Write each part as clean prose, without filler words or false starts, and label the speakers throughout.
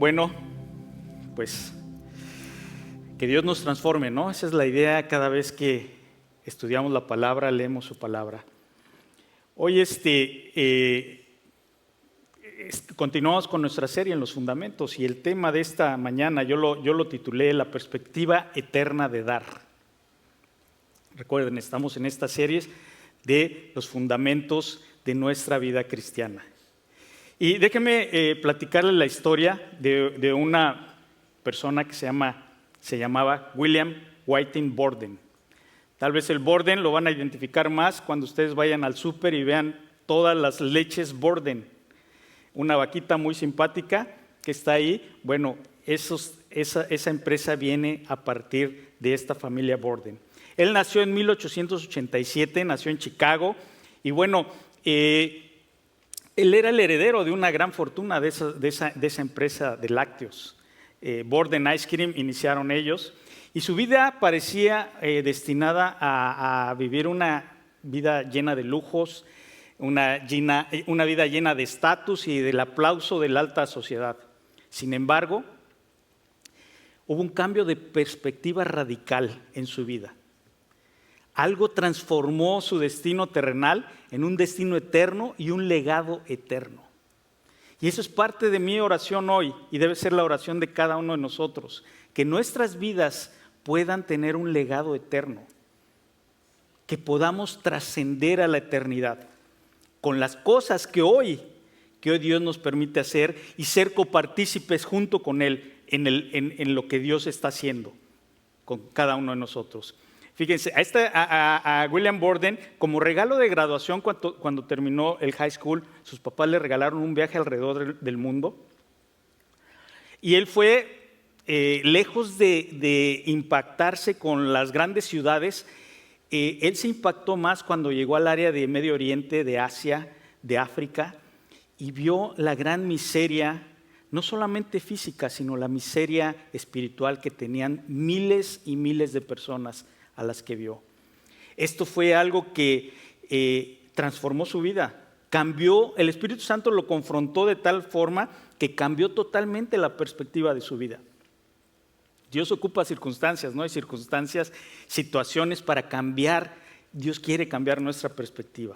Speaker 1: Bueno, pues que Dios nos transforme, ¿no? Esa es la idea cada vez que estudiamos la palabra, leemos su palabra. Hoy continuamos con nuestra serie en los fundamentos y el tema de esta mañana yo lo titulé La perspectiva eterna de dar. Recuerden, estamos en esta serie de los fundamentos de nuestra vida cristiana. Y déjenme platicarles la historia de una persona que se llamaba William Whiting Borden. Tal vez el Borden lo van a identificar más cuando ustedes vayan al súper y vean todas las leches Borden. Una vaquita muy simpática que está ahí. Bueno, esa empresa viene a partir de esta familia Borden. Él nació en 1887, nació en Chicago y bueno, él era el heredero de una gran fortuna de esa empresa de lácteos. Borden Ice Cream iniciaron ellos y su vida parecía destinada a vivir una vida llena de lujos, una vida llena de estatus y del aplauso de la alta sociedad. Sin embargo, hubo un cambio de perspectiva radical en su vida. Algo transformó su destino terrenal en un destino eterno y un legado eterno. Y eso es parte de mi oración hoy y debe ser la oración de cada uno de nosotros, que nuestras vidas puedan tener un legado eterno, que podamos trascender a la eternidad con las cosas que hoy Dios nos permite hacer y ser copartícipes junto con Él en lo que Dios está haciendo con cada uno de nosotros. Fíjense, a William Borden, como regalo de graduación cuando terminó el high school, sus papás le regalaron un viaje alrededor del mundo. Y él fue, lejos de impactarse con las grandes ciudades, él se impactó más cuando llegó al área de Medio Oriente, de Asia, de África, y vio la gran miseria, no solamente física, sino la miseria espiritual que tenían miles y miles de personas a las que vio. Esto fue algo que transformó su vida, cambió, el Espíritu Santo lo confrontó de tal forma que cambió totalmente la perspectiva de su vida. Dios ocupa circunstancias, ¿no? Hay circunstancias, situaciones para cambiar. Dios quiere cambiar nuestra perspectiva.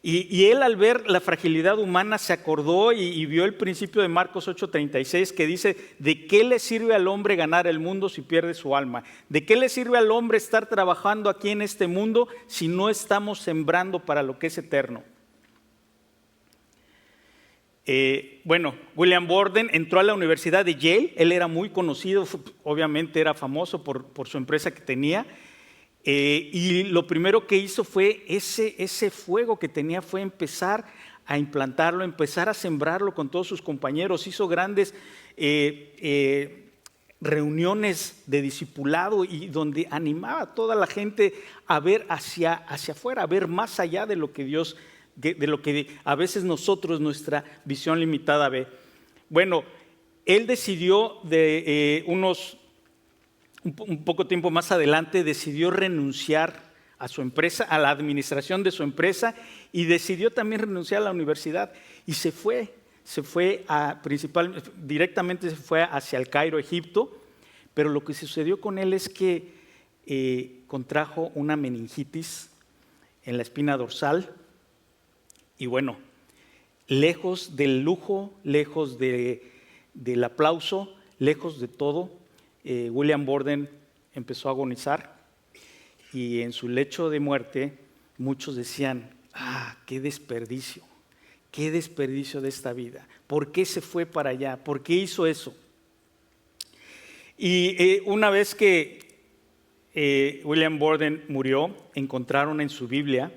Speaker 1: Y él al ver la fragilidad humana se acordó y vio el principio de Marcos 8:36 que dice: ¿de qué le sirve al hombre ganar el mundo si pierde su alma? ¿De qué le sirve al hombre estar trabajando aquí en este mundo si no estamos sembrando para lo que es eterno? Bueno, William Borden entró a la Universidad de Yale. Él era muy conocido, obviamente era famoso por su empresa que tenía. Y lo primero que hizo fue ese fuego que tenía fue empezar a implantarlo, empezar a sembrarlo con todos sus compañeros. Hizo grandes reuniones de discipulado y donde animaba a toda la gente a ver hacia afuera, a ver más allá de lo que Dios, de lo que a veces nosotros, nuestra visión limitada ve. Bueno, él decidió un poco tiempo más adelante, decidió renunciar a su empresa, a la administración de su empresa, y decidió también renunciar a la universidad. Y directamente se fue hacia el Cairo, Egipto, pero lo que sucedió con él es que contrajo una meningitis en la espina dorsal, y bueno, lejos del lujo, lejos del aplauso, lejos de todo, William Borden empezó a agonizar y en su lecho de muerte muchos decían: qué desperdicio de esta vida, ¿por qué se fue para allá? ¿Por qué hizo eso? Y una vez que William Borden murió, encontraron en su Biblia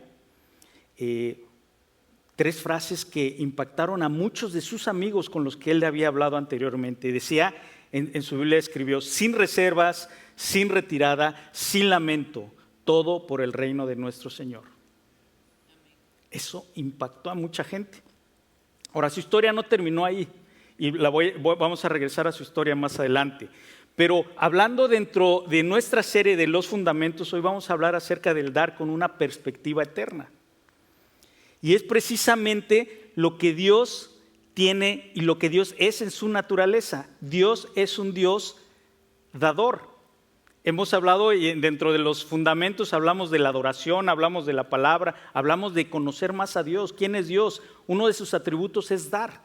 Speaker 1: 3 frases que impactaron a muchos de sus amigos con los que él le había hablado anteriormente. Decía, en su Biblia escribió: sin reservas, sin retirada, sin lamento, todo por el reino de nuestro Señor. Eso impactó a mucha gente. Ahora, su historia no terminó ahí y vamos a regresar a su historia más adelante. Pero hablando dentro de nuestra serie de los fundamentos, hoy vamos a hablar acerca del dar con una perspectiva eterna. Y es precisamente lo que Dios tiene y lo que Dios es en su naturaleza. Dios es un Dios dador. Hemos hablado y dentro de los fundamentos hablamos de la adoración, hablamos de la palabra, hablamos de conocer más a Dios. ¿Quién es Dios? Uno de sus atributos es dar.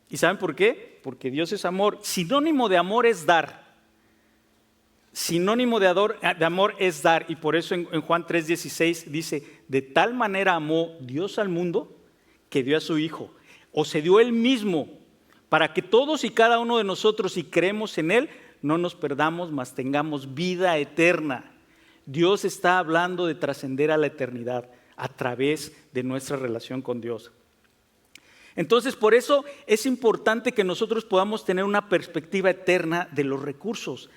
Speaker 1: ¿Y saben por qué? Porque Dios es amor. Sinónimo de amor es dar. Sinónimo de amor es dar. Y por eso en Juan 3:16 dice, de tal manera amó Dios al mundo que dio a su Hijo. O se dio Él mismo para que todos y cada uno de nosotros, si creemos en Él, no nos perdamos, mas tengamos vida eterna. Dios está hablando de trascender a la eternidad a través de nuestra relación con Dios. Entonces, por eso es importante que nosotros podamos tener una perspectiva eterna de los recursos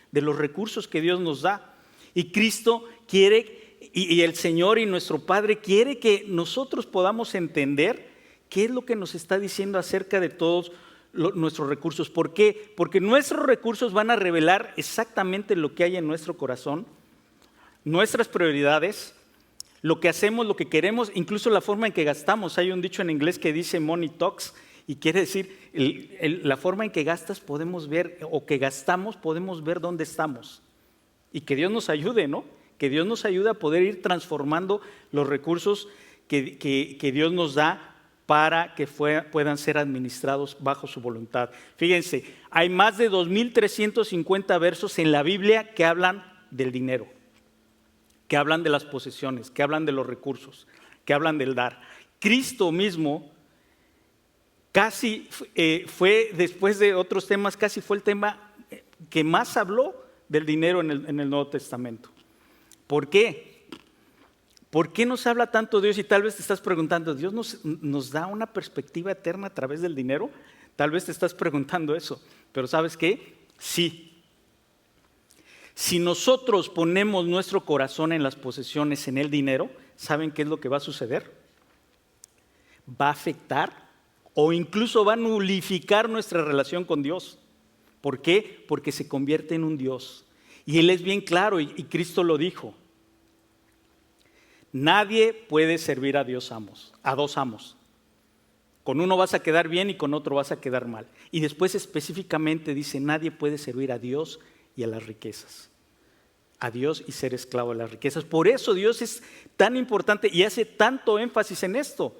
Speaker 1: que Dios nos da. Y Cristo quiere, y el Señor y nuestro Padre quiere que nosotros podamos entender qué es lo que nos está diciendo acerca de todos nuestros recursos. ¿Por qué? Porque nuestros recursos van a revelar exactamente lo que hay en nuestro corazón, nuestras prioridades, lo que hacemos, lo que queremos, incluso la forma en que gastamos. Hay un dicho en inglés que dice money talks, y quiere decir la forma en que gastas podemos ver, o que gastamos podemos ver dónde estamos. Y que Dios nos ayude, ¿no? Que Dios nos ayude a poder ir transformando los recursos que Dios nos da para que puedan ser administrados bajo su voluntad. Fíjense, hay más de 2,350 versos en la Biblia que hablan del dinero, que hablan de las posesiones, que hablan de los recursos, que hablan del dar. Cristo mismo casi fue, después de otros temas, casi fue el tema que más habló del dinero en el Nuevo Testamento. ¿Por qué? ¿Por qué nos habla tanto Dios? Y tal vez te estás preguntando, ¿Dios nos da una perspectiva eterna a través del dinero? Tal vez te estás preguntando eso, pero ¿sabes qué? Sí. Si nosotros ponemos nuestro corazón en las posesiones, en el dinero, ¿saben qué es lo que va a suceder? Va a afectar o incluso va a nulificar nuestra relación con Dios. ¿Por qué? Porque se convierte en un Dios. Y Él es bien claro, y Cristo lo dijo. Nadie puede servir a dos amos. Con uno vas a quedar bien y con otro vas a quedar mal. Y después específicamente dice, nadie puede servir a Dios y a las riquezas. A Dios y ser esclavo de las riquezas. Por eso Dios es tan importante y hace tanto énfasis en esto.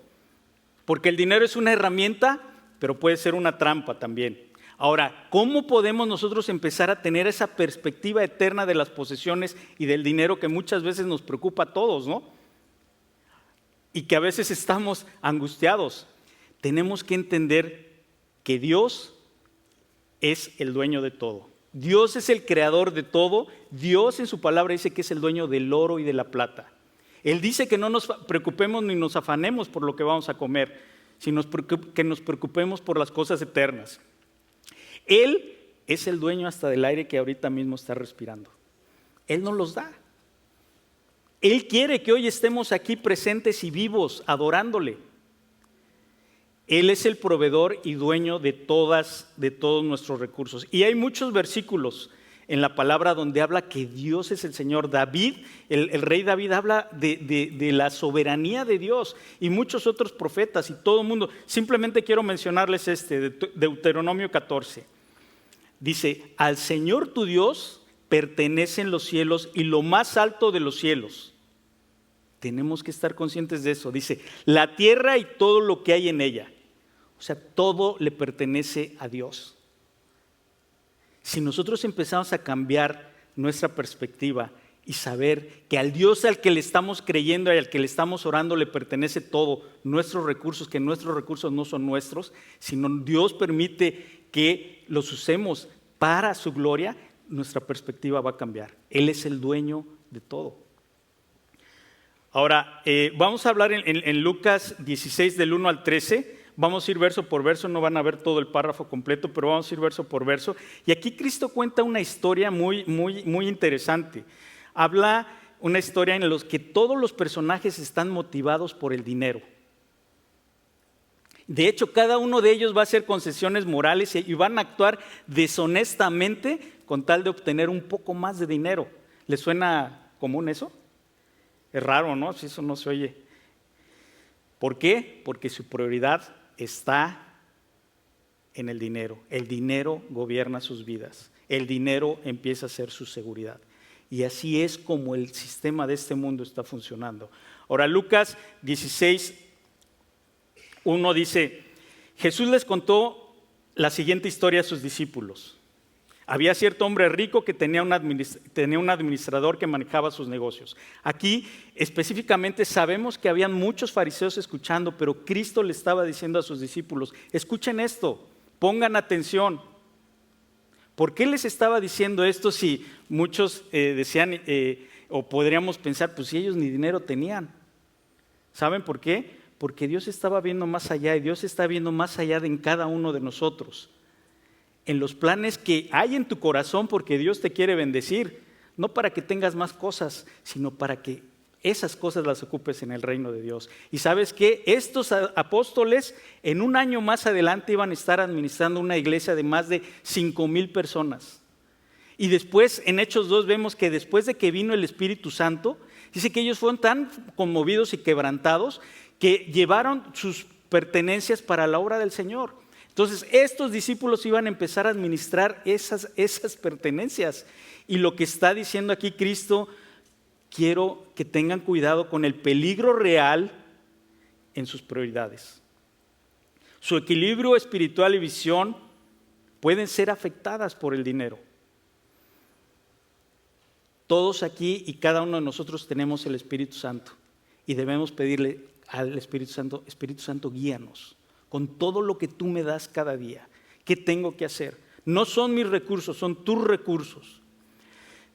Speaker 1: Porque el dinero es una herramienta, pero puede ser una trampa también. Ahora, ¿cómo podemos nosotros empezar a tener esa perspectiva eterna de las posesiones y del dinero que muchas veces nos preocupa a todos, ¿no? Y que a veces estamos angustiados? Tenemos que entender que Dios es el dueño de todo. Dios es el creador de todo. Dios en su palabra dice que es el dueño del oro y de la plata. Él dice que no nos preocupemos ni nos afanemos por lo que vamos a comer, sino que nos preocupemos por las cosas eternas. Él es el dueño hasta del aire que ahorita mismo está respirando. Él nos los da. Él quiere que hoy estemos aquí presentes y vivos, adorándole. Él es el proveedor y dueño de todos nuestros recursos. Y hay muchos versículos en la palabra donde habla que Dios es el Señor. David, el rey David habla de la soberanía de Dios, y muchos otros profetas y todo el mundo. Simplemente quiero mencionarles de Deuteronomio 14. Dice, al Señor tu Dios pertenecen los cielos y lo más alto de los cielos. Tenemos que estar conscientes de eso. Dice, la tierra y todo lo que hay en ella. O sea, todo le pertenece a Dios. Si nosotros empezamos a cambiar nuestra perspectiva y saber que al Dios al que le estamos creyendo y al que le estamos orando le pertenece todo, nuestros recursos, que nuestros recursos no son nuestros, sino Dios permite que los usemos para su gloria, nuestra perspectiva va a cambiar. Él es el dueño de todo. Ahora, vamos a hablar en Lucas 16 del 1 al 13. Vamos a ir verso por verso, no van a ver todo el párrafo completo, pero vamos a ir verso por verso. Y aquí Cristo cuenta una historia muy interesante. Habla una historia en la que todos los personajes están motivados por el dinero. De hecho, cada uno de ellos va a hacer concesiones morales y van a actuar deshonestamente con tal de obtener un poco más de dinero. ¿Les suena común eso? Es raro, ¿no? Si eso no se oye. ¿Por qué? Porque su prioridad está en el dinero. El dinero gobierna sus vidas. El dinero empieza a ser su seguridad. Y así es como el sistema de este mundo está funcionando. Ahora, Lucas 16:1 dice, Jesús les contó la siguiente historia a sus discípulos. Había cierto hombre rico que tenía un administrador que manejaba sus negocios. Aquí específicamente sabemos que habían muchos fariseos escuchando, pero Cristo le estaba diciendo a sus discípulos, escuchen esto, pongan atención. ¿Por qué les estaba diciendo esto si muchos decían, o podríamos pensar, pues si ellos ni dinero tenían? ¿Saben por qué? Porque Dios estaba viendo más allá y Dios está viendo más allá de en cada uno de nosotros. En los planes que hay en tu corazón, porque Dios te quiere bendecir, no para que tengas más cosas, sino para que esas cosas las ocupes en el reino de Dios. Y ¿sabes qué? Estos apóstoles en un año más adelante iban a estar administrando una iglesia de más de 5,000 personas. Y después en Hechos 2 vemos que después de que vino el Espíritu Santo, dice que ellos fueron tan conmovidos y quebrantados que llevaron sus pertenencias para la obra del Señor. Entonces estos discípulos iban a empezar a administrar esas pertenencias. Y lo que está diciendo aquí Cristo, quiero que tengan cuidado con el peligro real en sus prioridades. Su equilibrio espiritual y visión pueden ser afectadas por el dinero. Todos aquí y cada uno de nosotros tenemos el Espíritu Santo y debemos pedirle al Espíritu Santo, guíanos con todo lo que tú me das cada día. ¿Qué tengo que hacer? No son mis recursos, son tus recursos.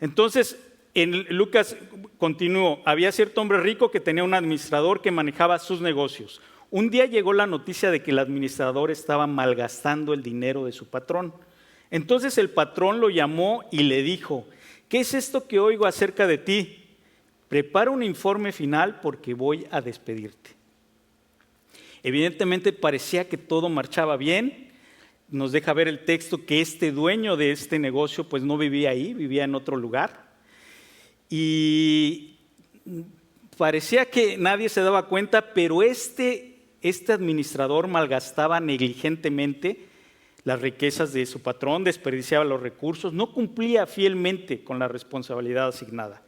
Speaker 1: Entonces, en Lucas continuó, había cierto hombre rico que tenía un administrador que manejaba sus negocios. Un día llegó la noticia de que el administrador estaba malgastando el dinero de su patrón. Entonces el patrón lo llamó y le dijo, ¿qué es esto que oigo acerca de ti? Prepara un informe final porque voy a despedirte. Evidentemente parecía que todo marchaba bien. Nos deja ver el texto que este dueño de este negocio pues no vivía ahí, vivía en otro lugar. Y parecía que nadie se daba cuenta, pero este administrador malgastaba negligentemente las riquezas de su patrón, desperdiciaba los recursos, no cumplía fielmente con la responsabilidad asignada.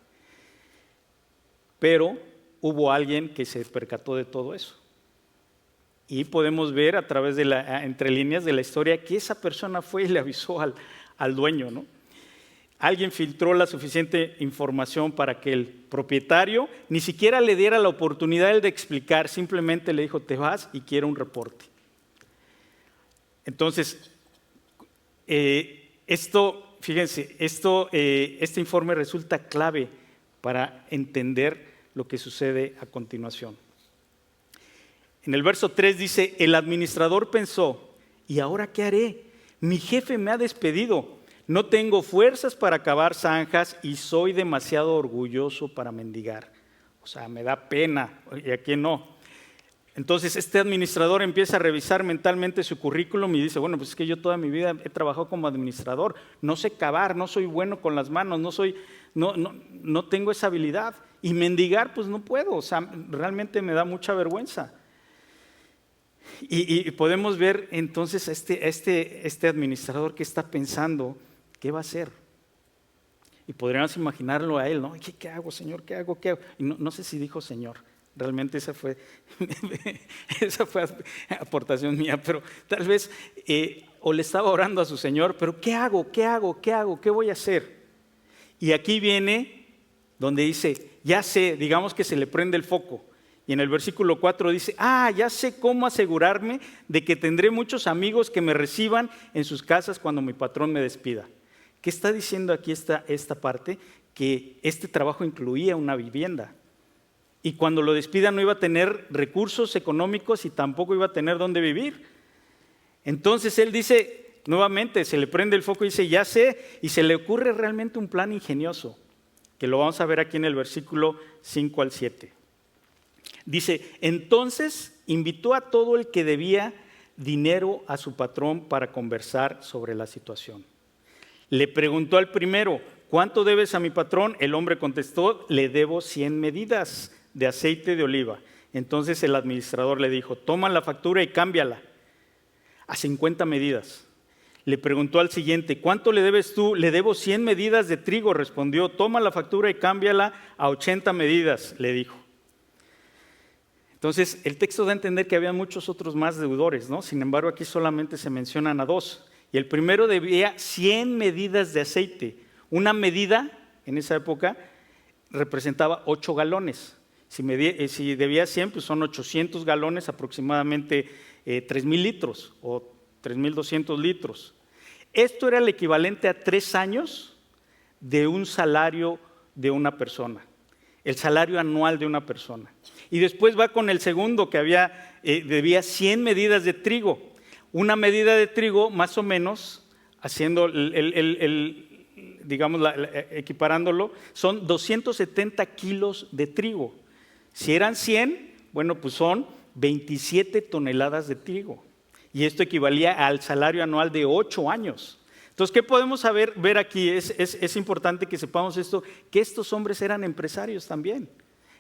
Speaker 1: Pero hubo alguien que se percató de todo eso. Y podemos ver a través de entre líneas de la historia que esa persona fue y le avisó al dueño, ¿no? Alguien filtró la suficiente información para que el propietario ni siquiera le diera la oportunidad de explicar, simplemente le dijo, te vas y quiero un reporte. Entonces, fíjense, este informe resulta clave para entender lo que sucede a continuación. En el verso 3 dice, el administrador pensó, ¿y ahora qué haré? Mi jefe me ha despedido. No tengo fuerzas para cavar zanjas y soy demasiado orgulloso para mendigar. O sea, me da pena, y a quién no. Entonces este administrador empieza a revisar mentalmente su currículum y dice, bueno, pues es que yo toda mi vida he trabajado como administrador, no sé cavar, no soy bueno con las manos, no tengo esa habilidad. Y mendigar, pues no puedo, o sea, realmente me da mucha vergüenza. Y podemos ver entonces este administrador que está pensando, ¿qué va a hacer? Y podríamos imaginarlo a él, ¿no? ¿Qué hago, Señor? ¿Qué hago? Y no sé si dijo Señor, realmente esa fue aportación mía, pero tal vez, o le estaba orando a su Señor, pero ¿qué hago? ¿Qué voy a hacer? Y aquí viene donde dice, ya sé, digamos que se le prende el foco. Y en el versículo 4 dice, ya sé cómo asegurarme de que tendré muchos amigos que me reciban en sus casas cuando mi patrón me despida. ¿Qué está diciendo aquí esta parte? Que este trabajo incluía una vivienda. Y cuando lo despida no iba a tener recursos económicos y tampoco iba a tener dónde vivir. Entonces él dice, nuevamente, se le prende el foco y dice, ya sé, y se le ocurre realmente un plan ingenioso, que lo vamos a ver aquí en el versículo 5 al 7. Dice, entonces invitó a todo el que debía dinero a su patrón para conversar sobre la situación. Le preguntó al primero, ¿cuánto debes a mi patrón? El hombre contestó, le debo 100 medidas de aceite de oliva. Entonces el administrador le dijo, toma la factura y cámbiala. a 50 medidas. Le preguntó al siguiente, ¿cuánto le debes tú? Le debo 100 medidas de trigo, respondió. Toma la factura y cámbiala a 80 medidas, le dijo. Entonces, el texto da a entender que había muchos otros más deudores, ¿no? Sin embargo, aquí solamente se mencionan a 2. Y el primero debía 100 medidas de aceite. Una medida, en esa época, representaba 8 galones. Si debía 100, pues son 800 galones, aproximadamente 3,000 litros o 3,200 litros. Esto era el equivalente a 3 años de un salario de una persona, el salario anual de una persona. Y después va con el segundo que debía 100 medidas de trigo. Una medida de trigo, más o menos, haciendo equiparándolo, son 270 kilos de trigo. Si eran 100, bueno, pues son 27 toneladas de trigo. Y esto equivalía al salario anual de 8 años. Entonces, ¿qué podemos ver aquí? Es importante que sepamos esto, que estos hombres eran empresarios también.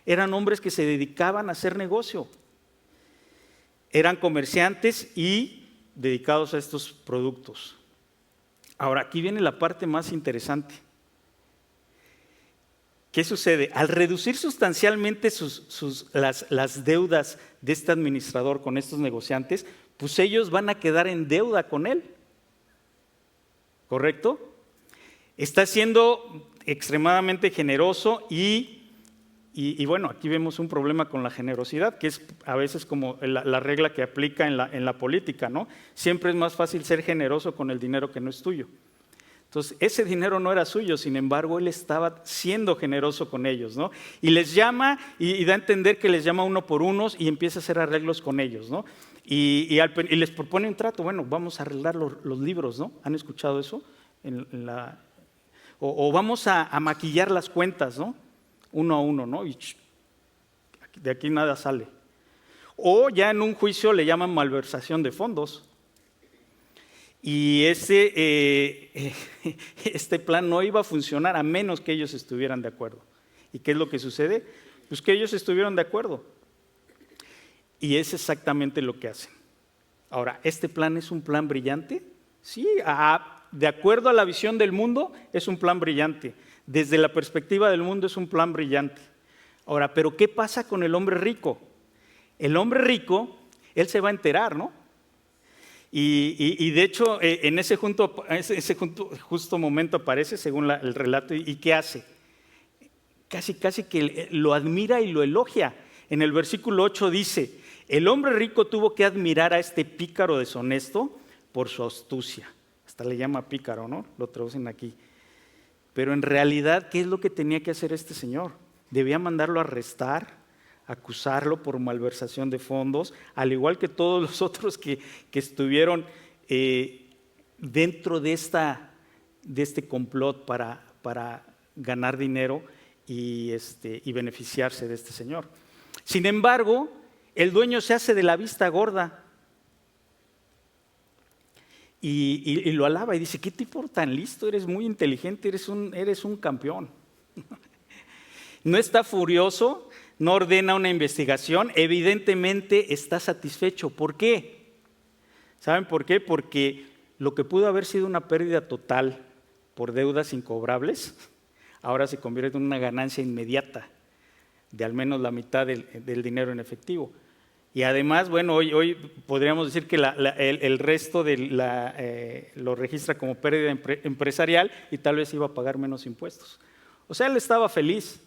Speaker 1: Eran hombres que se dedicaban a hacer negocio. Eran comerciantes y dedicados a estos productos. Ahora, aquí viene la parte más interesante. ¿Qué sucede? Al reducir sustancialmente las deudas de este administrador con estos negociantes, pues ellos van a quedar en deuda con él. ¿Correcto? Está siendo extremadamente generoso y bueno, aquí vemos un problema con la generosidad, que es a veces como la regla que aplica en la política, ¿no? Siempre es más fácil ser generoso con el dinero que no es tuyo. Entonces, ese dinero no era suyo, sin embargo, él estaba siendo generoso con ellos, ¿no? Y les llama y da a entender que les llama uno por unos y empieza a hacer arreglos con ellos, ¿no? Y les propone un trato, bueno, vamos a arreglar los libros, ¿no? ¿Han escuchado eso? O vamos a maquillar las cuentas, ¿no? Uno a uno, ¿no? Y de aquí nada sale. O ya en un juicio le llaman malversación de fondos. Y este plan no iba a funcionar a menos que ellos estuvieran de acuerdo. ¿Y qué es lo que sucede? Pues que ellos estuvieron de acuerdo. Y es exactamente lo que hacen. Ahora, ¿este plan es un plan brillante? Sí, de acuerdo a la visión del mundo, es un plan brillante. Desde la perspectiva del mundo es un plan brillante. Ahora, ¿pero qué pasa con el hombre rico? El hombre rico, él se va a enterar, ¿no? Y de hecho, en ese justo momento aparece, según el relato, ¿y qué hace? Casi que lo admira y lo elogia. En el versículo 8 dice, el hombre rico tuvo que admirar a este pícaro deshonesto por su astucia. Hasta le llama pícaro, ¿no? Lo traducen aquí. Pero en realidad, ¿qué es lo que tenía que hacer este señor? Debía mandarlo a arrestar, acusarlo por malversación de fondos, al igual que todos los otros que estuvieron dentro de este complot para ganar dinero y beneficiarse de este señor. Sin embargo, el dueño se hace de la vista gorda y lo alaba y dice, ¿qué tipo tan listo? Eres muy inteligente, eres un campeón. No está furioso, no ordena una investigación, evidentemente está satisfecho. ¿Por qué? ¿Saben por qué? Porque lo que pudo haber sido una pérdida total por deudas incobrables, ahora se convierte en una ganancia inmediata de al menos la mitad del dinero en efectivo. Y además, bueno, hoy podríamos decir que el resto lo registra como pérdida empresarial y tal vez iba a pagar menos impuestos. O sea, él estaba feliz,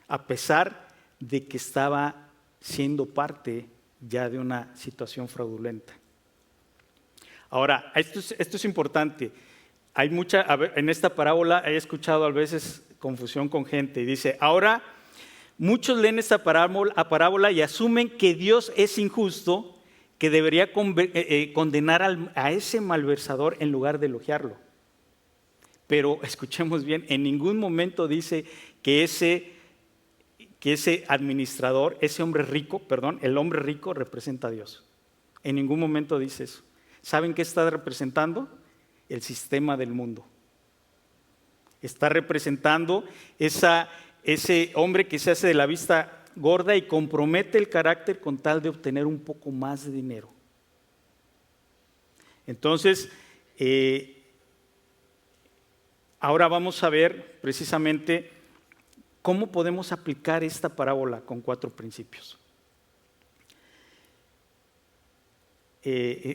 Speaker 1: a pesar de que estaba siendo parte ya de una situación fraudulenta. Ahora, esto es importante. En esta parábola he escuchado a veces confusión con gente y dice, ahora muchos leen esta parábola y asumen que Dios es injusto, que debería condenar a ese malversador en lugar de elogiarlo. Pero escuchemos bien, en ningún momento dice que ese administrador, el hombre rico representa a Dios. En ningún momento dice eso. ¿Saben qué está representando? El sistema del mundo. Está representando ese hombre que se hace de la vista gorda y compromete el carácter con tal de obtener un poco más de dinero. Entonces, ahora vamos a ver precisamente cómo podemos aplicar esta parábola con 4 principios.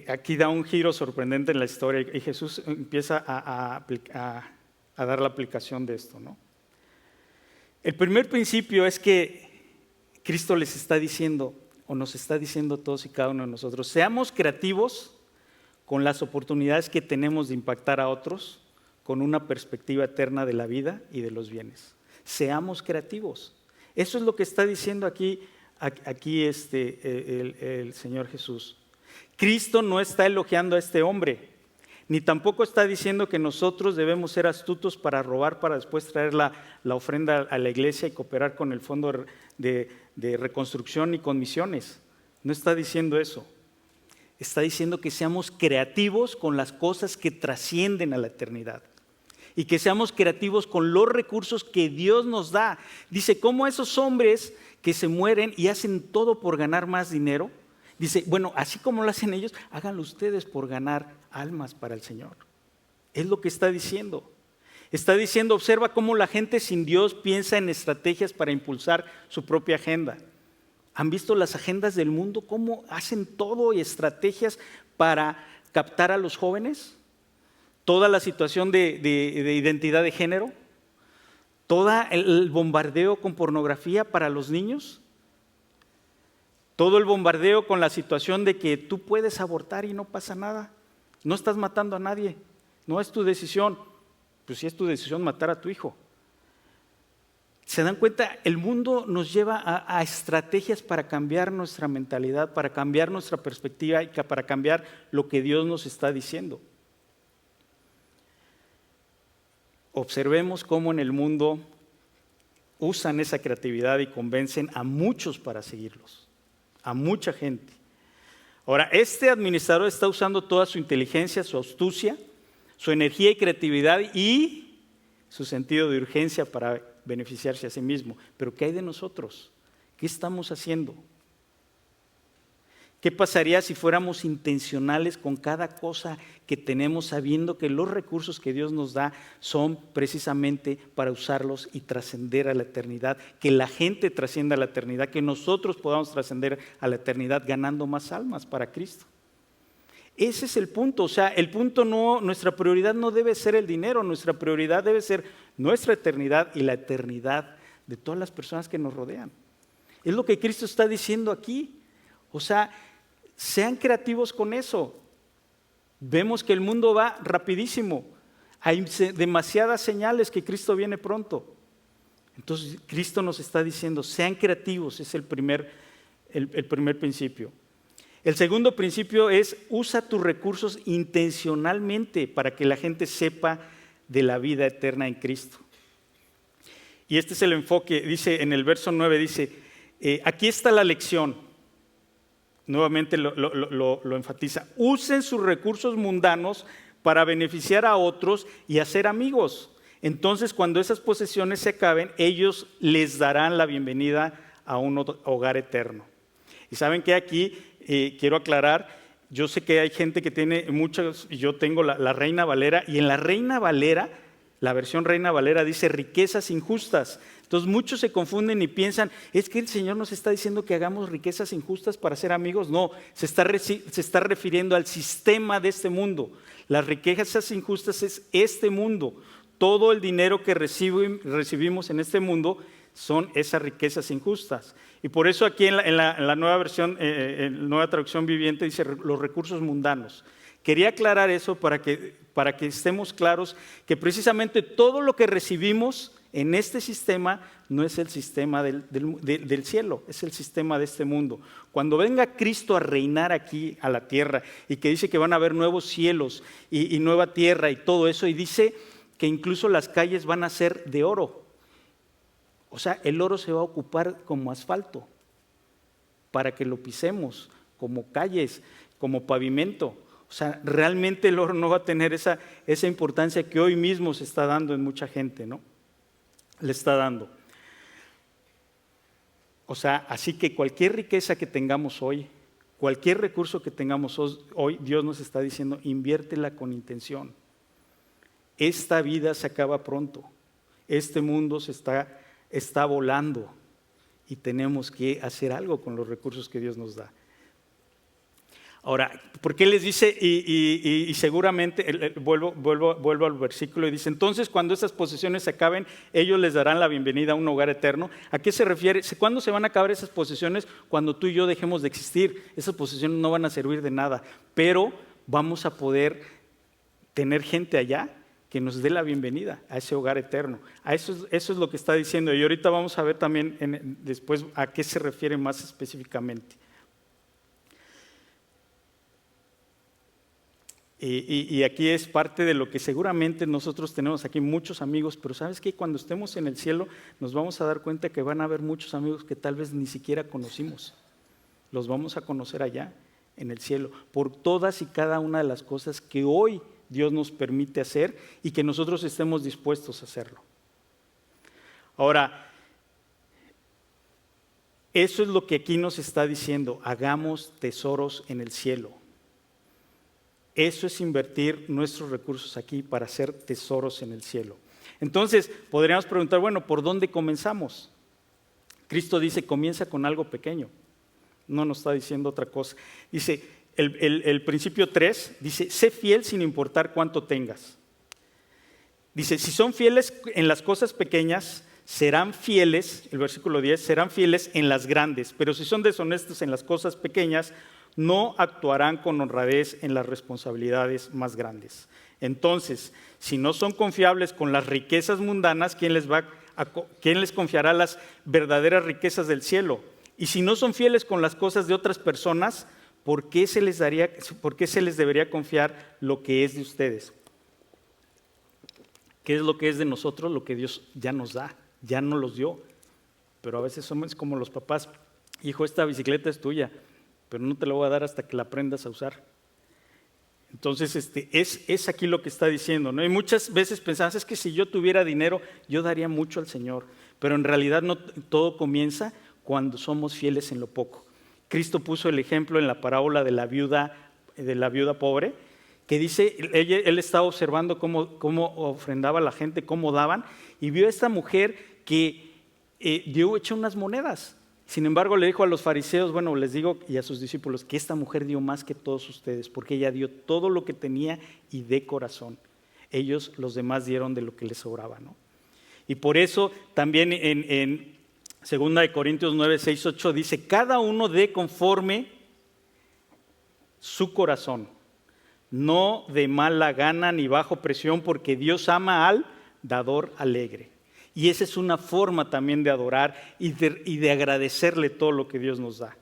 Speaker 1: Aquí da un giro sorprendente en la historia y Jesús empieza a dar la aplicación de esto, ¿no? El primer principio es que Cristo les está diciendo, o nos está diciendo a todos y cada uno de nosotros, seamos creativos con las oportunidades que tenemos de impactar a otros con una perspectiva eterna de la vida y de los bienes. Seamos creativos. Eso es lo que está diciendo aquí el Señor Jesús. Cristo no está elogiando a este hombre, ni tampoco está diciendo que nosotros debemos ser astutos para robar, para después traer la ofrenda a la iglesia y cooperar con el fondo de reconstrucción y con misiones. No está diciendo eso. Está diciendo que seamos creativos con las cosas que trascienden a la eternidad y que seamos creativos con los recursos que Dios nos da. Dice, ¿cómo esos hombres que se mueren y hacen todo por ganar más dinero? Dice, bueno, así como lo hacen ellos, háganlo ustedes por ganar almas para el Señor. Es lo que está diciendo. Está diciendo, observa cómo la gente sin Dios piensa en estrategias para impulsar su propia agenda. ¿Han visto las agendas del mundo? ¿Cómo hacen todo y estrategias para captar a los jóvenes? Toda la situación de identidad de género, todo el bombardeo con pornografía para los niños, todo el bombardeo con la situación de que tú puedes abortar y no pasa nada, no estás matando a nadie, no es tu decisión. Pues sí es tu decisión matar a tu hijo. ¿Se dan cuenta? El mundo nos lleva a estrategias para cambiar nuestra mentalidad, para cambiar nuestra perspectiva y para cambiar lo que Dios nos está diciendo. Observemos cómo en el mundo usan esa creatividad y convencen a muchos para seguirlos, a mucha gente. Ahora, este administrador está usando toda su inteligencia, su astucia, su energía y creatividad y su sentido de urgencia para beneficiarse a sí mismo. Pero ¿qué hay de nosotros? ¿Qué estamos haciendo? ¿Qué pasaría si fuéramos intencionales con cada cosa que tenemos, sabiendo que los recursos que Dios nos da son precisamente para usarlos y trascender a la eternidad? Que la gente trascienda a la eternidad, que nosotros podamos trascender a la eternidad ganando más almas para Cristo. Ese es el punto, o sea, el punto no, nuestra prioridad no debe ser el dinero, nuestra prioridad debe ser nuestra eternidad y la eternidad de todas las personas que nos rodean. Es lo que Cristo está diciendo aquí, o sea, sean creativos con eso. Vemos que el mundo va rapidísimo, hay demasiadas señales que Cristo viene pronto. Entonces Cristo nos está diciendo, sean creativos, es el primer principio. El segundo principio es, usa tus recursos intencionalmente para que la gente sepa de la vida eterna en Cristo. Y este es el enfoque, dice en el verso 9, dice, aquí está la lección. Nuevamente lo enfatiza. Usen sus recursos mundanos para beneficiar a otros y hacer amigos. Entonces, cuando esas posesiones se acaben, ellos les darán la bienvenida a un hogar eterno. Y saben que aquí quiero aclarar, yo sé que hay gente que tiene muchas, y yo tengo la Reina Valera, y en la Reina Valera, la versión Reina Valera dice riquezas injustas. Entonces muchos se confunden y piensan, es que el Señor nos está diciendo que hagamos riquezas injustas para ser amigos. No, se está refiriendo al sistema de este mundo. Las riquezas injustas es este mundo. Todo el dinero que recibimos en este mundo son esas riquezas injustas. Y por eso aquí en la nueva versión, en nueva traducción viviente, dice los recursos mundanos. Quería aclarar eso para que estemos claros que precisamente todo lo que recibimos en este sistema no es el sistema del cielo, es el sistema de este mundo. Cuando venga Cristo a reinar aquí a la tierra y que dice que van a haber nuevos cielos y nueva tierra y todo eso, y dice que incluso las calles van a ser de oro. O sea, el oro se va a ocupar como asfalto para que lo pisemos, como calles, como pavimento. O sea, realmente el oro no va a tener esa importancia que hoy mismo se está dando en mucha gente, ¿no? Le está dando. O sea, así que cualquier riqueza que tengamos hoy, Cualquier recurso que tengamos hoy, Dios nos está diciendo, inviértela con intención. Esta vida se acaba pronto. Este mundo está volando y tenemos que hacer algo con los recursos que Dios nos da. Ahora, ¿por qué les dice? Y seguramente, vuelvo al versículo y dice, entonces cuando estas posesiones se acaben, ellos les darán la bienvenida a un hogar eterno. ¿A qué se refiere? ¿Cuándo se van a acabar esas posesiones? Cuando tú y yo dejemos de existir. Esas posesiones no van a servir de nada, pero vamos a poder tener gente allá que nos dé la bienvenida a ese hogar eterno. Eso es lo que está diciendo. Y ahorita vamos a ver también después a qué se refiere más específicamente. Y aquí es parte de lo que seguramente nosotros tenemos aquí muchos amigos, pero ¿sabes qué? Cuando estemos en el cielo nos vamos a dar cuenta que van a haber muchos amigos que tal vez ni siquiera conocimos. Los vamos a conocer allá en el cielo por todas y cada una de las cosas que hoy Dios nos permite hacer y que nosotros estemos dispuestos a hacerlo. Ahora, eso es lo que aquí nos está diciendo, hagamos tesoros en el cielo. Eso es invertir nuestros recursos aquí para hacer tesoros en el cielo. Entonces, podríamos preguntar, bueno, ¿por dónde comenzamos? Cristo dice, comienza con algo pequeño. No nos está diciendo otra cosa. Dice, el principio 3, dice, sé fiel sin importar cuánto tengas. Dice, si son fieles en las cosas pequeñas, serán fieles, el versículo 10, serán fieles en las grandes. Pero si son deshonestos en las cosas pequeñas, no actuarán con honradez en las responsabilidades más grandes. Entonces, si no son confiables con las riquezas mundanas, ¿quién les confiará las verdaderas riquezas del cielo? Y si no son fieles con las cosas de otras personas, ¿por qué se les debería confiar lo que es de ustedes? ¿Qué es lo que es de nosotros? Lo que Dios ya nos da, ya nos los dio. Pero a veces somos como los papás, hijo, esta bicicleta es tuya, pero no te la voy a dar hasta que la aprendas a usar. Entonces, es aquí lo que está diciendo, ¿no? Y muchas veces pensamos, es que si yo tuviera dinero, yo daría mucho al Señor. Pero en realidad no, todo comienza cuando somos fieles en lo poco. Cristo puso el ejemplo en la parábola de la viuda pobre, que dice, él estaba observando cómo ofrendaba la gente, cómo daban, y vio a esta mujer que dio hecho unas monedas. Sin embargo, le dijo a los fariseos, bueno, les digo, y a sus discípulos, que esta mujer dio más que todos ustedes, porque ella dio todo lo que tenía y de corazón. Ellos, los demás, dieron de lo que les sobraba, ¿no? Y por eso también en 2 Corintios 9, 6, 8 dice, cada uno dé conforme su corazón, no de mala gana ni bajo presión, porque Dios ama al dador alegre. Y esa es una forma también de adorar y de agradecerle todo lo que Dios nos da.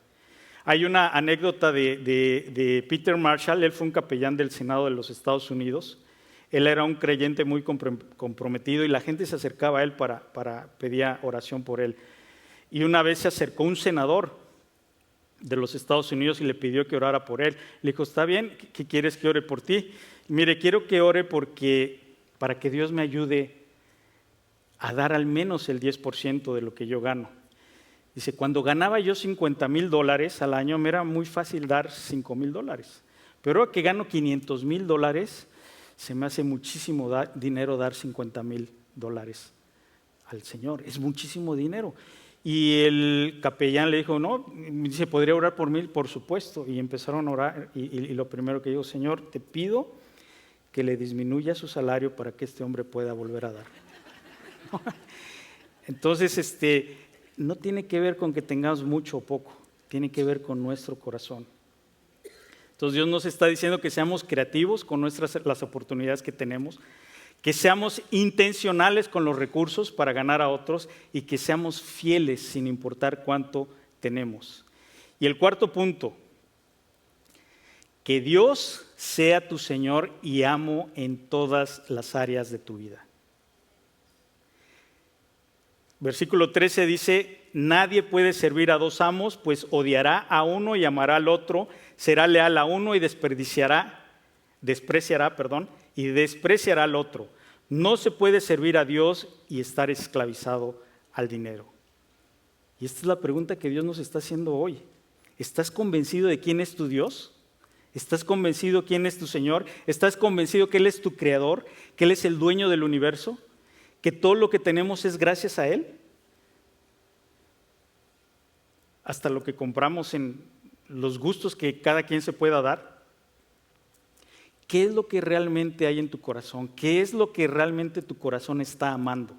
Speaker 1: Hay una anécdota de Peter Marshall, él fue un capellán del Senado de los Estados Unidos. Él era un creyente muy comprometido y la gente se acercaba a él para pedir oración por él. Y una vez se acercó un senador de los Estados Unidos y le pidió que orara por él. Le dijo, está bien, ¿qué quieres que ore por ti? Mire, quiero que ore para que Dios me ayude a dar al menos el 10% de lo que yo gano. Dice, cuando ganaba yo $50,000 al año, me era muy fácil dar $5,000. Pero ahora que gano $500,000, se me hace muchísimo dinero dar $50,000 al Señor. Es muchísimo dinero. Y el capellán le dijo, no, dice, ¿podría orar por mí? Por supuesto. Y empezaron a orar. Y lo primero que dijo, Señor, te pido que le disminuya su salario para que este hombre pueda volver a dar. Entonces, no tiene que ver con que tengamos mucho o poco, tiene que ver con nuestro corazón. Entonces Dios nos está diciendo que seamos creativos con las oportunidades que tenemos, que seamos intencionales con los recursos para ganar a otros y que seamos fieles sin importar cuánto tenemos. Y el cuarto punto, que Dios sea tu Señor y amo en todas las áreas de tu vida. Versículo 13 dice, nadie puede servir a dos amos, pues odiará a uno y amará al otro, será leal a uno y despreciará al otro. No se puede servir a Dios y estar esclavizado al dinero. Y esta es la pregunta que Dios nos está haciendo hoy. ¿Estás convencido de quién es tu Dios? ¿Estás convencido quién es tu Señor? ¿Estás convencido que Él es tu creador? ¿Que Él es el dueño del universo? ¿Que todo lo que tenemos es gracias a Él? Hasta lo que compramos en los gustos que cada quien se pueda dar. ¿Qué es lo que realmente hay en tu corazón? ¿Qué es lo que realmente tu corazón está amando?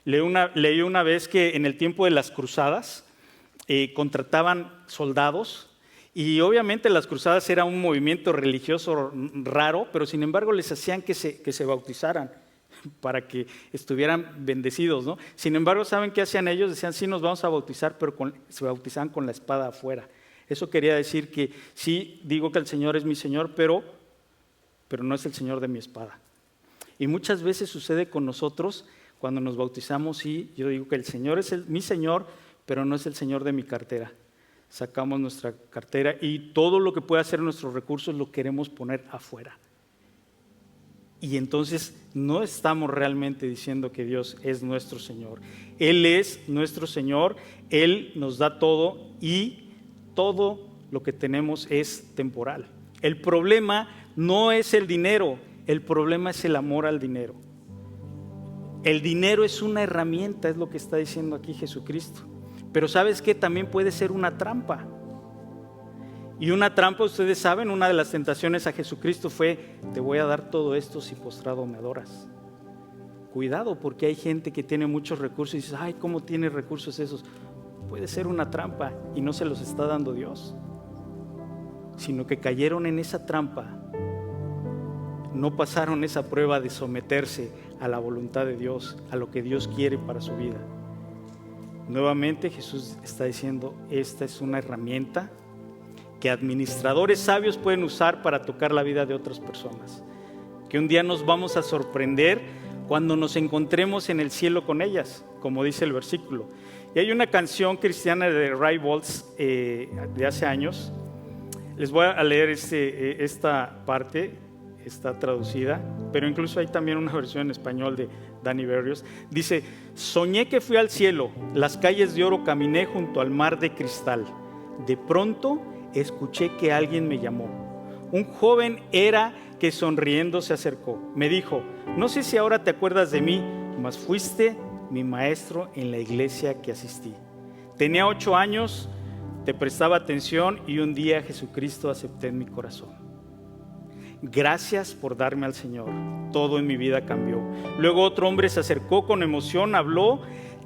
Speaker 1: Leí una vez que en el tiempo de las cruzadas contrataban soldados y obviamente las cruzadas era un movimiento religioso raro, pero sin embargo les hacían que se bautizaran para que estuvieran bendecidos, ¿no? Sin embargo, ¿saben qué hacían ellos? Decían, sí, nos vamos a bautizar, pero se bautizaban con la espada afuera. Eso quería decir que sí, digo que el Señor es mi Señor, pero no es el Señor de mi espada. Y muchas veces sucede con nosotros cuando nos bautizamos, y yo digo que el Señor es mi Señor, pero no es el Señor de mi cartera. Sacamos nuestra cartera y todo lo que pueda hacer nuestros recursos lo queremos poner afuera. Y entonces no estamos realmente diciendo que Dios es nuestro Señor. Él es nuestro Señor, Él nos da todo y todo lo que tenemos es temporal. El problema no es el dinero, el problema es el amor al dinero. El dinero es una herramienta, es lo que está diciendo aquí Jesucristo. Pero ¿sabes qué? También puede ser una trampa. Y una trampa, ustedes saben, una de las tentaciones a Jesucristo fue: te voy a dar todo esto si postrado me adoras. Cuidado, porque hay gente que tiene muchos recursos y dices, ay, ¿cómo tiene recursos esos? Puede ser una trampa y no se los está dando Dios, sino que cayeron en esa trampa, no pasaron esa prueba de someterse a la voluntad de Dios, a lo que Dios quiere para su vida. Nuevamente Jesús está diciendo, esta es una herramienta que administradores sabios pueden usar para tocar la vida de otras personas, que un día nos vamos a sorprender cuando nos encontremos en el cielo con ellas, como dice el versículo. Y hay una canción cristiana de Ray Boltz de hace años. Les voy a leer esta parte, está traducida, pero incluso hay también una versión en español de Danny Berrios. Dice, soñé que fui al cielo, las calles de oro caminé junto al mar de cristal. De pronto escuché que alguien me llamó. Un joven era que sonriendo se acercó. Me dijo, no sé si ahora te acuerdas de mí, mas fuiste mi maestro en la iglesia que asistí. Tenía 8 años, te prestaba atención y un día Jesucristo acepté en mi corazón. Gracias por darme al Señor, todo en mi vida cambió. Luego otro hombre se acercó con emoción, habló.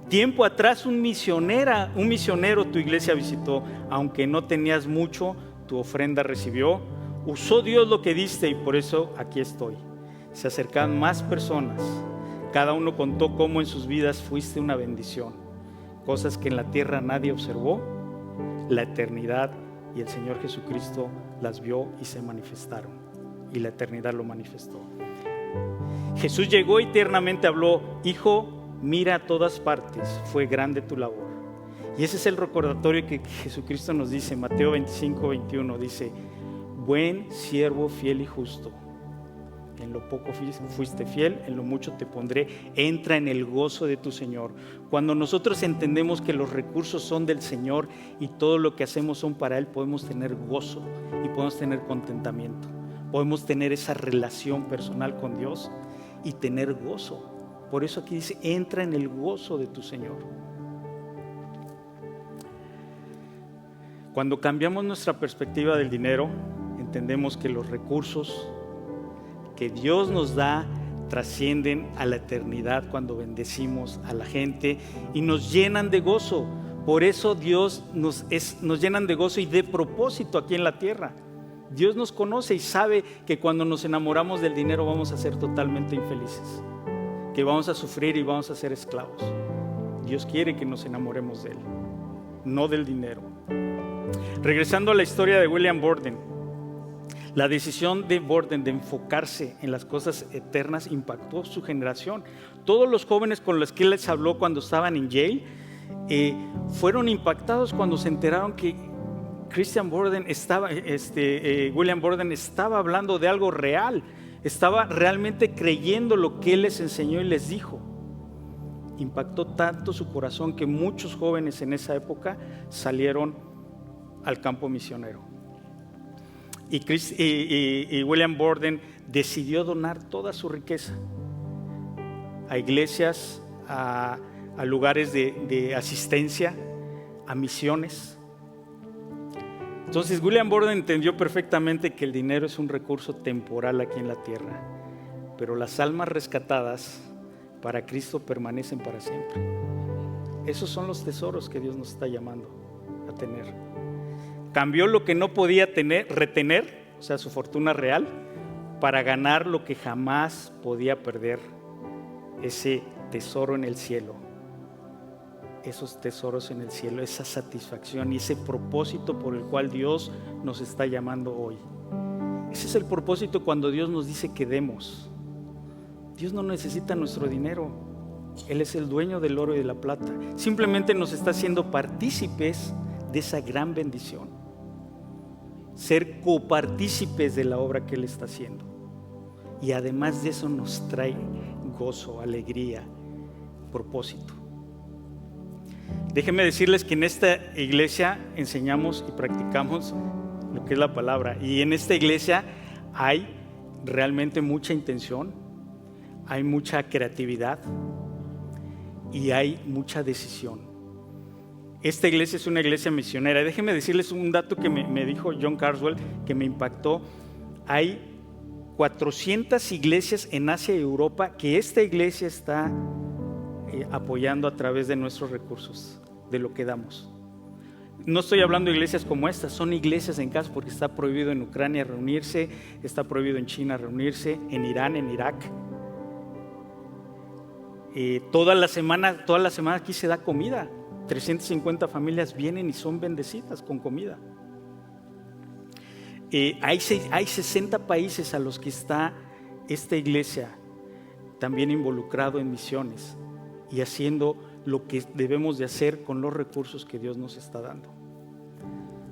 Speaker 1: Tiempo atrás un misionero tu iglesia visitó, aunque no tenías mucho, tu ofrenda recibió. Usó Dios lo que diste y por eso aquí estoy. Se acercaban más personas, cada uno contó cómo en sus vidas fuiste una bendición, cosas que en la tierra nadie observó, la eternidad y el Señor Jesucristo las vio y se manifestaron, y la eternidad lo manifestó. Jesús llegó y tiernamente habló, hijo, mira a todas partes, fue grande tu labor. Y ese es el recordatorio que Jesucristo nos dice, Mateo 25:21, dice, buen siervo fiel y justo, en lo poco fuiste fiel, en lo mucho te pondré, entra en el gozo de tu Señor. Cuando nosotros entendemos que los recursos son del Señor y todo lo que hacemos son para Él, podemos tener gozo y podemos tener contentamiento, podemos tener esa relación personal con Dios y tener gozo. Por eso aquí dice, entra en el gozo de tu Señor. Cuando cambiamos nuestra perspectiva del dinero, entendemos que los recursos que Dios nos da trascienden a la eternidad cuando bendecimos a la gente y nos llenan de gozo. Por eso Dios nos llenan de gozo y de propósito aquí en la tierra. Dios nos conoce y sabe que cuando nos enamoramos del dinero vamos a ser totalmente infelices, que vamos a sufrir y vamos a ser esclavos. Dios quiere que nos enamoremos de Él, no del dinero. Regresando a la historia de William Burden, la decisión de Burden de enfocarse en las cosas eternas impactó su generación. Todos los jóvenes con los que él les habló cuando estaban en Yale fueron impactados cuando se enteraron que William Burden estaba hablando de algo real, estaba realmente creyendo lo que él les enseñó y les dijo. impactó tanto su corazón que muchos jóvenes en esa época salieron al campo misionero. Y William Borden decidió donar toda su riqueza a iglesias, a lugares de asistencia, a misiones. Entonces William Borden entendió perfectamente que el dinero es un recurso temporal aquí en la tierra, pero las almas rescatadas para Cristo permanecen para siempre. Esos son los tesoros que Dios nos está llamando a tener. Cambió lo que no podía retener, o sea, su fortuna real, para ganar lo que jamás podía perder, ese tesoro en el cielo. Esos tesoros en el cielo, esa satisfacción y ese propósito por el cual Dios nos está llamando hoy. Ese es el propósito cuando Dios nos dice que demos. Dios no necesita nuestro dinero. Él es el dueño del oro y de la plata. Simplemente nos está haciendo partícipes de esa gran bendición. Ser copartícipes de la obra que Él está haciendo. Y además de eso nos trae gozo, alegría, propósito. Déjenme decirles que en esta iglesia enseñamos y practicamos lo que es la palabra. Y en esta iglesia hay realmente mucha intención, hay mucha creatividad y hay mucha decisión. Esta iglesia es una iglesia misionera. Déjenme decirles un dato que me dijo John Carswell que me impactó. Hay 400 iglesias en Asia y Europa que esta iglesia está apoyando a través de nuestros recursos, de lo que damos. No estoy hablando de iglesias como estas, son iglesias en casa, porque está prohibido en Ucrania reunirse, está prohibido en China reunirse, en Irán, en Irak. Toda la semana aquí se da comida. 350 familias vienen y son bendecidas con comida. Hay 60 países a los que está esta iglesia también involucrado en misiones y haciendo lo que debemos de hacer con los recursos que Dios nos está dando.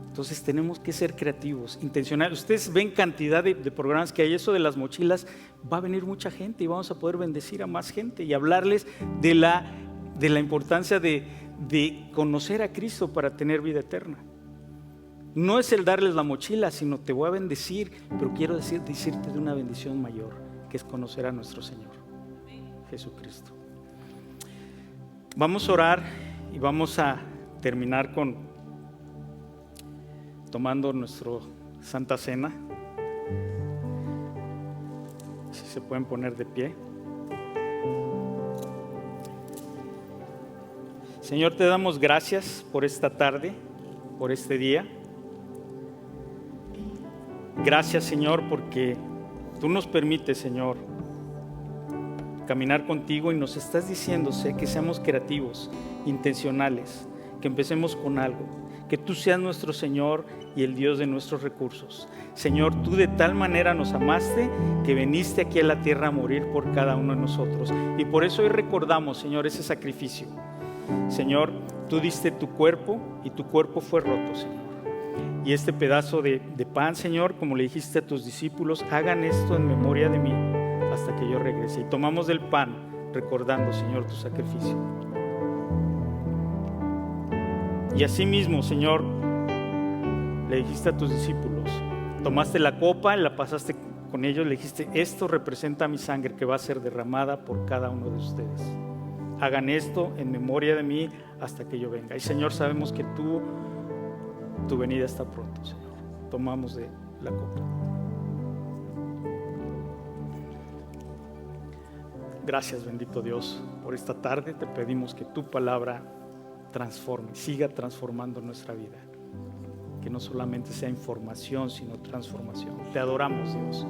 Speaker 1: Entonces tenemos que ser creativos, intencionales. Ustedes ven cantidad de programas que hay. Eso de las mochilas, va a venir mucha gente y vamos a poder bendecir a más gente y hablarles de la importancia de conocer a Cristo para tener vida eterna. No es el darles la mochila, sino te voy a bendecir, pero quiero decirte de una bendición mayor, que es conocer a nuestro Señor Jesucristo. Vamos a orar y vamos a terminar tomando nuestra Santa Cena. Si se pueden poner de pie. Señor, te damos gracias por esta tarde, por este día. Gracias, Señor, porque tú nos permites, Señor, caminar contigo y nos estás diciendo que seamos creativos, intencionales, que empecemos con algo, que tú seas nuestro Señor y el Dios de nuestros recursos. Señor, tú de tal manera nos amaste que viniste aquí a la tierra a morir por cada uno de nosotros. Y por eso hoy recordamos, Señor, ese sacrificio. Señor, tú diste tu cuerpo y tu cuerpo fue roto, Señor. Y este pedazo de pan, Señor, como le dijiste a tus discípulos, hagan esto en memoria de mí hasta que yo regrese. Y tomamos del pan recordando, Señor, tu sacrificio. Y así mismo, Señor, le dijiste a tus discípulos, tomaste la copa, la pasaste con ellos, le dijiste, esto representa mi sangre que va a ser derramada por cada uno de ustedes. Hagan esto en memoria de mí hasta que yo venga. Y Señor, sabemos que tu venida está pronto, Señor. Tomamos de la copa. Gracias, bendito Dios, por esta tarde. Te pedimos que tu palabra transforme, siga transformando nuestra vida. Que no solamente sea información, sino transformación. Te adoramos, Dios.